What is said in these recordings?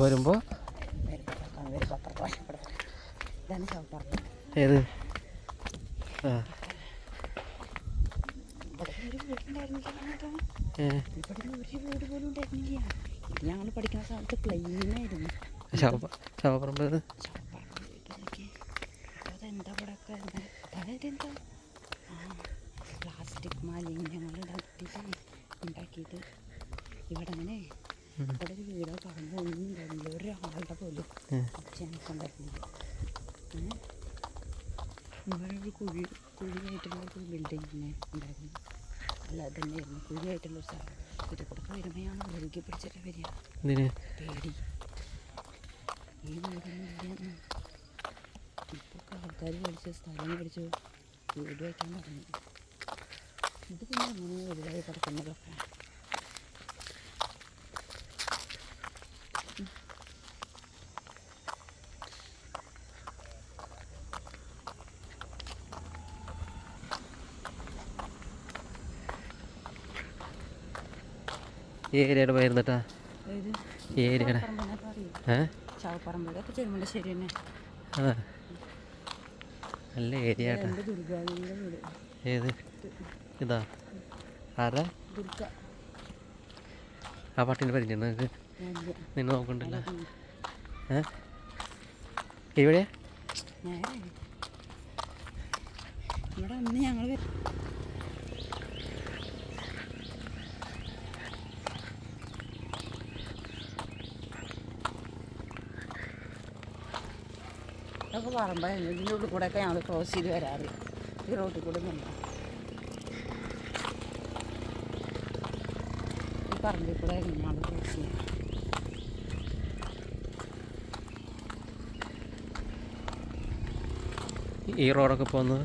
വരുമ്പോൾ ഏത് ആ ഞങ്ങൾ പഠിക്കുന്ന സ്ഥലത്ത് പ്ലെയിനായിരുന്നു. ശവപ്പറമ്പ് അതെന്താ ഇവിടെയൊക്കെ അതായത് എന്താ പ്ലാസ്റ്റിക് മാലിന്യങ്ങൾ ഉണ്ടാക്കിയിട്ട് ഇവിടെ അങ്ങനെ ഇവിടെ ഒരു വീടോ പറമ്പോ ഒന്നും ഉണ്ടായിരുന്നില്ല. ഒരാളുടെ പോലും ചാൻസ് ഉണ്ടായിരുന്നില്ല. ഇവിടെ ഒരു കുഴിയായിട്ടുള്ള ഒരു ബിൽഡിങ് തന്നെ ഉണ്ടായിരുന്നു. അല്ല തന്നെയായിരുന്നു കുഴിയായിട്ടുള്ളൊരു സ്ഥലം. ഇത് കൂടെ വരുമ്പോഴാണ് ഒഴുകി പിടിച്ചിട്ട് വരിക. പേടി ഈ വീടൊന്നും ഇല്ല. ഇപ്പോൾ ആൾക്കാർ മേടിച്ച് സ്ഥലം മേടിച്ചു വീട് വയ്ക്കാൻ പറഞ്ഞു. ഇത് പിന്നെ അങ്ങനെ വലുതായി കിടക്കുന്നതൊക്കെ ഈ ഏരിയയുടെ പേരുന്നിട്ടാ ഈ ഏരിയയുടെ ചാവപ്പറമ്പൊക്കെ ചെറുമല്ലശ്ശേരി തന്നെ. അതെ നല്ല ഏരിയ ദുർഗാവിൻ്റെ വീട്. ഏത് ഇതാ ആരാ ദുർഗ ആ പട്ടീനെ പരിചയം നിങ്ങൾക്ക് നിന്ന് നോക്കണ്ടല്ലോ. ഇവിടെ ഇവിടെ അന്ന് ഞങ്ങൾ ഇതൊക്കെ പറമ്പായിരുന്നു. ഇതിൻ്റെ ഉള്ളിൽ കൂടെയൊക്കെ ഞങ്ങൾ ക്രോസ് ചെയ്ത് വരാറ്. ഈ റോട്ടിൽ കൂടെ ഒന്നുമില്ല. ഈ പറമ്പിൽ കൂടെ ഞങ്ങൾ ക്രോസ് ചെയ്യുക. ഈ റോഡൊക്കെ പോകുന്നത്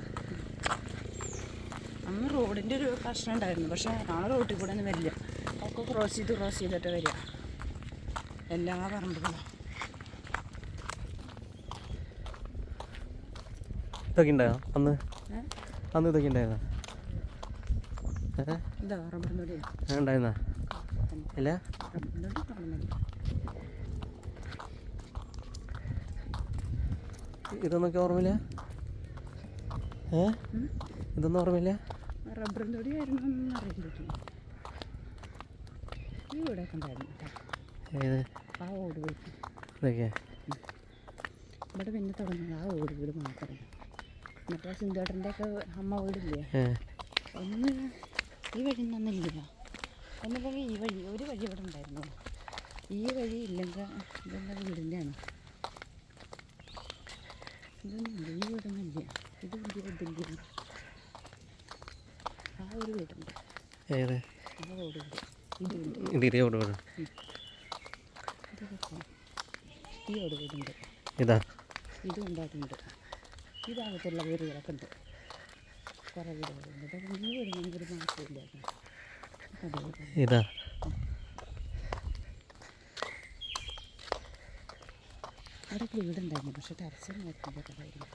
അന്ന് റോഡിൻ്റെ ഒരു പ്രശ്നം ഉണ്ടായിരുന്നു. പക്ഷേ ഞങ്ങൾ റോട്ടിൽ കൂടെ ഒന്നും വരില്ല. ഒക്കെ ക്രോസ് ചെയ്തിട്ട് വരിക എല്ലാ പറമ്പുകളും. ഇതൊക്കെ ഉണ്ടായോ അന്ന് ഇതൊക്കെ ഉണ്ടായിരുന്ന എന്താ റബ്ബറിനോട് ഉണ്ടായിരുന്ന ഇല്ല. ഇതൊന്നൊക്കെ ഓർമ്മയില്ല. ഇതൊന്നും ഓർമ്മയില്ല. റബ്ബറിൻ്റെ ആയിരുന്നു അറിയില്ല. ഈ വീടൊക്കെ ഉണ്ടായിരുന്നു. ഏത് ആ ഓട് വീട് ഇതൊക്കെ ഇവിടെ പിന്നെ തുടങ്ങുന്നത് ആ ഓട് വീട് മാത്രമേ. മറ്റേ സിന്ധേട്ടൻ്റെയൊക്കെ അമ്മ വീടില്ലേ ഒന്ന് ഈ വഴി ഒന്നില്ല. ഒന്നില്ലെങ്കിൽ ഈ വഴി ഒരു വഴി ഇവിടെ ഉണ്ടായിരുന്നു. ഈ വഴി ഇല്ലെങ്കിൽ ഇതെന്താ വീടിൻ്റെയാണ്. ഇതൊന്നുമില്ല. ഈ വീടൊന്നുമില്ല. ഇത് ഇതിൻ്റെ ആ ഒരു വീടുണ്ട്. ഏത് ആ ഓട് വീട് ഇതുണ്ട്. ഇതേ ഓട് വീട് ഇതൊക്കെ ഈ ഓട് വീടുണ്ട്. ഇതാ ഇതും ഉണ്ടായിട്ടുണ്ട്. ഇതകത്തുള്ള വീടുകളൊക്കെ ഉണ്ട്. കുറേ വീടുകളുണ്ട്. ഇതൊക്കെ ഈ വീടിനൊന്നും ഒരു മാറ്റമില്ല. ഇതാ അവിടെ വീടുണ്ടായിരുന്നു. പക്ഷെ ടെറസിൽ നോക്കുമ്പോഴൊക്കെ ആയിരുന്നു.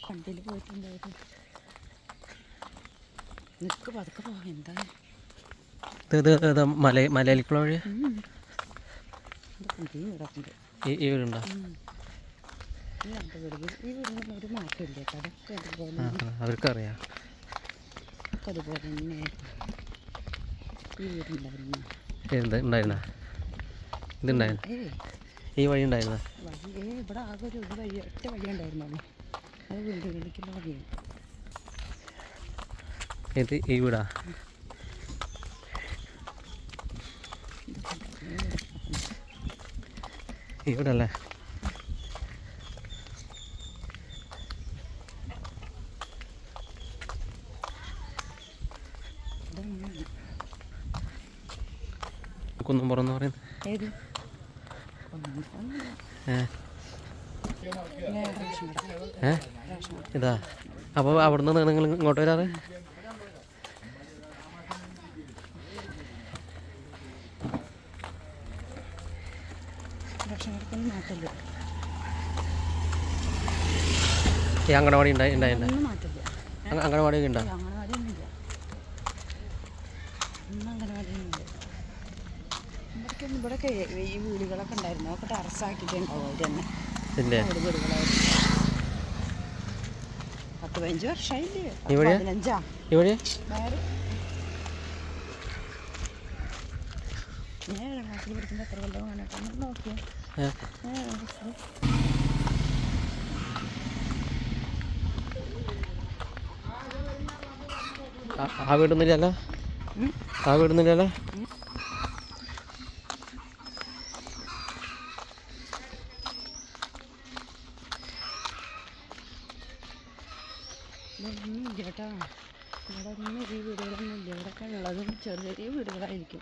വണ്ടിയിൽ പോയിട്ടുണ്ടായിരുന്നു. നിൽക്ക് പതുക്കെ പോകാം. എന്താ മലയാളിക്കുള്ള വഴി ഈ വീടൊക്കെ ഉണ്ട്. ഈ വീടുണ്ടോ? ഈ രണ്ട് വീട് ഈ വീടിനൊന്നും ഒരു മാറ്റമില്ല. അതൊക്കെ അതുപോലെ അവർക്കറിയാം. ഒക്കെ അതുപോലെ തന്നെ ഈ വീടുണ്ടായിരുന്നു. ഉണ്ടായിരുന്ന ഇതുണ്ടായിരുന്നു. ഈ വഴി ഉണ്ടായിരുന്ന വഴി ഇവിടെ ആകെ ഒരു വഴി ഒറ്റ വഴി ഉണ്ടായിരുന്നുള്ളൂ. അത് വീടുകളിലേക്കുള്ള വഴിയാണ്. ഇത് ഈ വീടാ. ഈ വീടല്ലേ? കുന്നും പുറന്ന് പറയുന്നത് ഏത് ഇതാ. അപ്പോൾ അവിടുന്ന് നിങ്ങൾ ഇങ്ങോട്ട് വരാറ്? ഭക്ഷണത്തിനൊന്നും മാറ്റില്ല. ഈ അങ്കണവാടി ഉണ്ടായിട്ടുണ്ട്. ഒന്നും മാറ്റില്ല. അങ്കണവാടിയൊക്കെ ഉണ്ടോ? അങ്കണവാടിയൊന്നുമില്ല. ഒന്നും അങ്കണവാടിയൊന്നുമില്ല. നമ്മുടെ എനിക്കൊന്നും ഇവിടെയൊക്കെ ഈ വീടുകളൊക്കെ ഉണ്ടായിരുന്നു അതൊക്കെ ടെറസാക്കിയിട്ടുണ്ടാവും അവർ തന്നെ ഇല്ലേ വീടുകളായിരുന്നു 10-15 വർഷമായില്ലേ ഇവിടെ 15 ഇവിടെ വേറെ ഞാൻ 7ാം ക്ലാസ്സിൽ പഠിക്കുമ്പോൾ എത്ര കൊല്ലം കണ്ടിട്ട് നോക്കിയാൽ ആ വീടൊന്നുമില്ലല്ലോ ആ വീടൊന്നുമില്ലല്ലോ ഇതൊന്നും ഇല്ല കേട്ടോ ഇവിടെ ഒന്നും ഈ വീടുകളൊന്നും ഇല്ല ഇവിടെയൊക്കെ ഉള്ളതും ചെറിയ ചെറിയ വീടുകളായിരിക്കും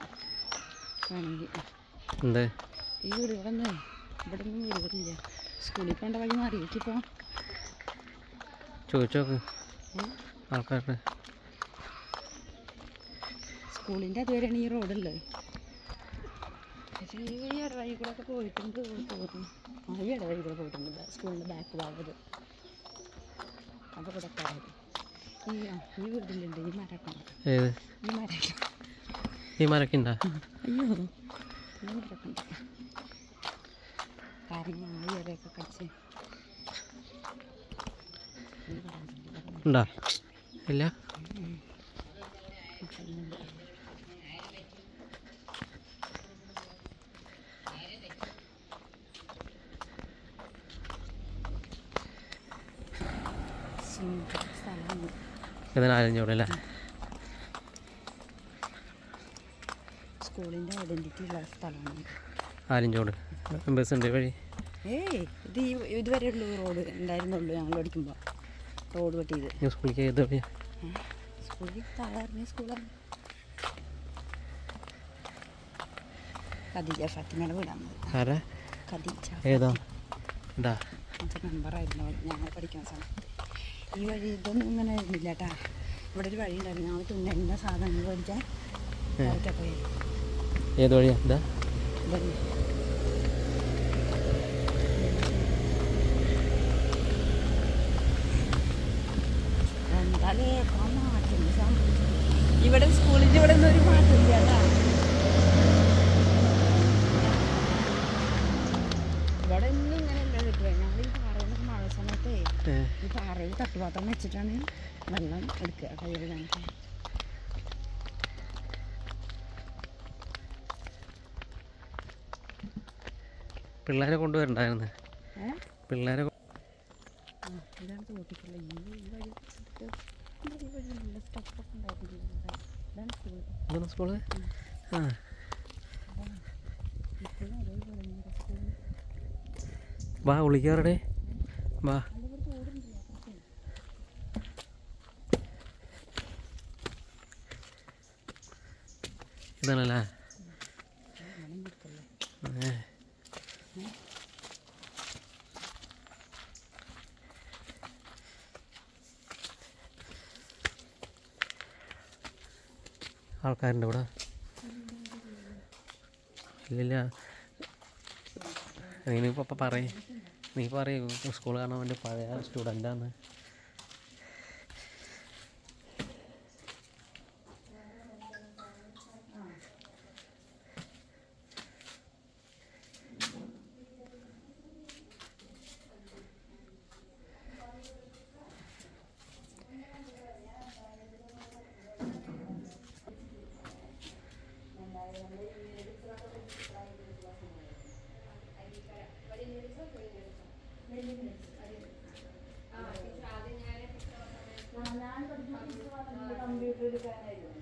വേണമെങ്കിൽ എന്തേ ഈ വീടുകളൊന്നും ഇവിടെ ഒന്നും വീടുകളില്ല സ്കൂളിൽ പോകേണ്ട വഴി മാറിയേക്കിപ്പോൾ ചോദിച്ചോക്ക് ആൾക്കാരുടെ സ്കൂളിൻ്റെ അതുവരെയാണ് ഈ റോഡുള്ളത് പക്ഷേ ഈ ഇടവഴി കൂടെ ഒക്കെ പോയിട്ടുണ്ട് തോന്നുന്നു ഈ ഇടവഴി കൂടെ പോയിട്ടുണ്ട് സ്കൂളിൻ്റെ ബാക്ക് ഭാഗത്ത് അത് ഇവിടെ കടയത് ഈ വീട്ടിലുണ്ട് ഈ മരക്കം ഏത് ഈ മരക്കം ഈ മരൊക്കെ ഉണ്ടോ അയ്യോ ഈ മരക്കം ഉണ്ട് കാരണം ആ ഇലയൊക്കെ കടിച്ച് ഉണ്ടോ ഇല്ല സ്ഥലമാണ് ഇതിന് ആലഞ്ചോടല്ലേ സ്കൂളിൻ്റെ ഐഡൻറ്റിറ്റി ഉള്ള സ്ഥലമാണ് ആലഞ്ചോട് ബസ് ഉണ്ട് വഴി ഇത് ഇതുവരെ ഉള്ളൂ റോഡ് ഉണ്ടായിരുന്നുള്ളൂ ഞങ്ങൾ പഠിക്കുമ്പോൾ റോഡ് വെട്ടിയത് സ്കൂളിലേക്ക് ഏത് വഴിയാ സ്കൂളിൽ താഴെ ഇറങ്ങിയ സ്കൂളാണ് ഖദീജ ഫാത്തിമയുടെ വീടാണ് ആരാ ഖദീജ ഏതാ ഉണ്ടാ എൻ്റെ മെമ്പറായിരുന്നു ഞങ്ങൾ പഠിക്കുന്ന സമയത്ത് ഈ വഴി ഇതൊന്നും ഇങ്ങനെ ആയിരുന്നില്ല കേട്ടാ ഇവിടെ ഒരു വഴി ഉണ്ടായിരുന്നു ഞങ്ങൾ തുന്നലിൻ്റെ സാധനങ്ങൾ പഠിക്കാൻ പോയി ഏത് വഴിയാ ഇതാ ഇതന്നെ എന്തായാലും മാറ്റം ഇവിടെ സ്കൂളിൻ്റെ ഇവിടെ ഒന്നും ഒരു മാറ്റമില്ല കേട്ടാ ഇവിടെ ഒന്നും ഇങ്ങനെയല്ല കിട്ടുക ഞങ്ങൾ ഈ പാറയിൽ മഴ സമയത്തേ ഈ പാറയിൽ തട്ടുപാത്രം വെച്ചിട്ടാണ് വെള്ളം എടുക്കുക കയ്യിൽ ഞങ്ങൾക്ക് പിള്ളേരെ കൊണ്ടുവരണ്ടായിരുന്നു പിള്ളേരെ ഇതാണ് തോട്ടിക്കുള്ള ഈ വഴി ഈ വഴി നല്ല സ്റ്റഫൊക്കെ ഉണ്ടാക്കിയിട്ടുണ്ട് ഇതാണ് സ്കൂൾ ഇതാണ് സ്കൂള് ആ ഇപ്പോഴും അതേപോലെ സ്കൂൾ വാ വിളിക്കാറടെ വാ ഇതാണല്ലേ ആൾക്കാരുണ്ട് ഇവിടെ ഇല്ലില്ല നീനിപ്പോൾ പറയും നീ പറയൂ സ്കൂൾ കാണാൻ വേണ്ടി പഴയ സ്റ്റുഡൻ്റാണ് കമ്പ്യൂട്ടർ എടുക്കാനായിരുന്നു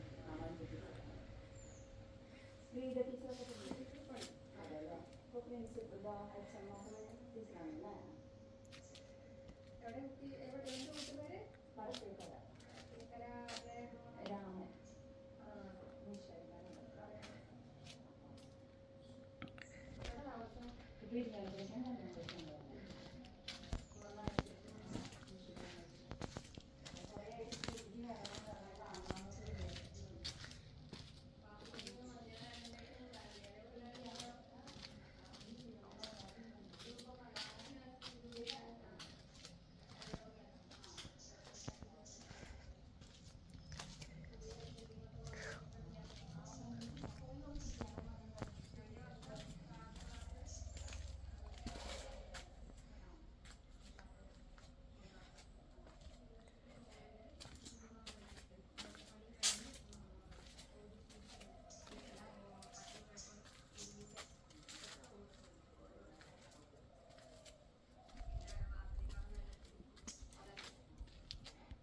രാമൻ